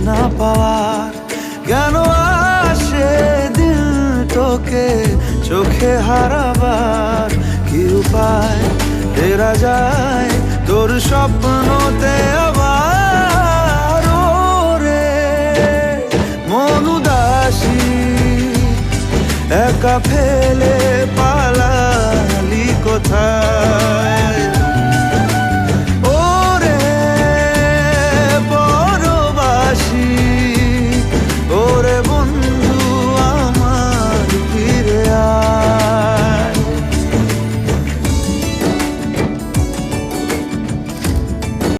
না পাওয়ার। কেন আসে দিল তোকে চোখে হারাবার, কি উপায় ফেরা যায় তোর স্বপ্নতে